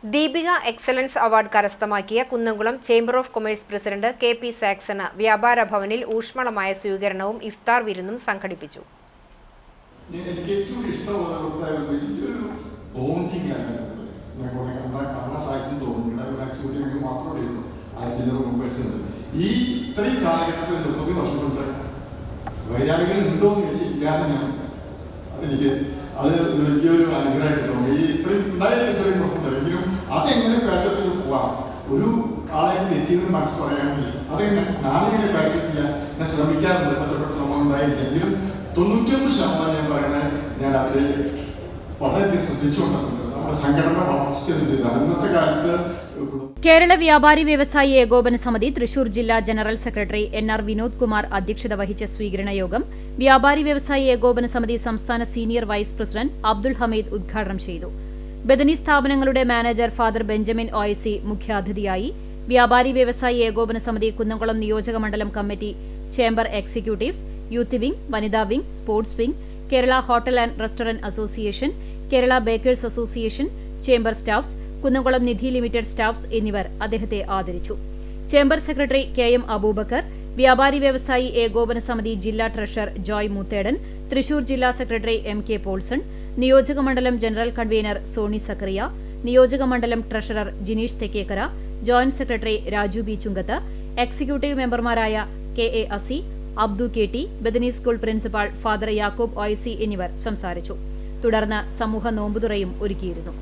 Deepika excellence award കരസ്ഥമാക്കിയ Kunnamkulam chamber of commerce president K P. സാക്സന് വ്യാപാര ഭവനിൽ ഊഷ്മളമായ സ്വീകരണവും ഇഫ്താർ വിരുന്നും സംഘടിപ്പിച്ചു. അത് വലിയൊരു അനുഗ്രഹമായിട്ട് തോന്നി. ഈ ഇത്രയും ഉണ്ടായിരുന്ന ചെറിയ പ്രശ്നമില്ലെങ്കിലും അതെങ്ങനെ പാച്ചപ്പിൽ പോവാം, ഒരു ആളെ എത്തിയെന്ന് മനസ്സ് പറയാമെങ്കിൽ അതെങ്ങനെ നാളെങ്ങനെ പാച്ചപ്പ് ചെയ്യാൻ ഞാൻ ശ്രമിക്കാറുണ്ട്. ബന്ധപ്പെട്ട സംഭവം ഉണ്ടായില്ലെങ്കിലും 99% ഞാൻ പറയുന്നത് ഞാൻ അതിൽ വളരെയധികം ശ്രദ്ധിച്ചുകൊണ്ടിട്ടുണ്ട്. നമ്മുടെ സംഘടന വളർച്ചയ്ക്ക് ഇന്നത്തെ കാലത്ത് കേരള വ്യാപാരി വ്യവസായി ഏകോപന സമിതി തൃശൂർ ജില്ലാ general secretary N R. Vinod Kumar അധ്യക്ഷത വഹിച്ച സ്വീകരണ യോഗം വ്യാപാരി വ്യവസായി ഏകോപന സമിതി സംസ്ഥാന senior vice president Abdul Hameed ഉദ്ഘാടനം ചെയ്തു. ബദനി സ്ഥാപനങ്ങളുടെ മാനേജർ ഫാദർ ബെഞ്ചമിൻ ഒ.എസ്. മുഖ്യാതിഥിയായി. വ്യാപാരി വ്യവസായി ഏകോപന സമിതി കുന്നംകുളം നിയോജക മണ്ഡലം committee, chamber executives, youth wing, വനിതാ wing, sports wing, Kerala hotel and restaurant association, Kerala bakers association, chamber staffs, Kunnamkulam Nidhi limited staffs എന്നിവർ അദ്ദേഹത്തെ ആദരിച്ചു. Chamber secretary K M. അബൂബക്കർ, വ്യാപാരി വ്യവസായി ഏകോപന സമിതി ജില്ലാ ട്രഷറർ ജോയ് മുത്തേടൻ, തൃശൂർ ജില്ലാ സെക്രട്ടറി എം.കെ. പോൾസൺ, നിയോജക മണ്ഡലം ജനറൽ കൺവീനർ സോണി സക്കറിയ, നിയോജക മണ്ഡലം treasurer Jineesh Thekkekara, joint secretary Raju B Chungath, executive മെമ്പർമാരായ K A. Asi, Abdu K T, Bethany school principal father Yakoob O S. എന്നിവർ സംസാരിച്ചു. തുടർന്ന് സമൂഹ നോമ്പുതുറയും ഒരുക്കിയിരുന്നു.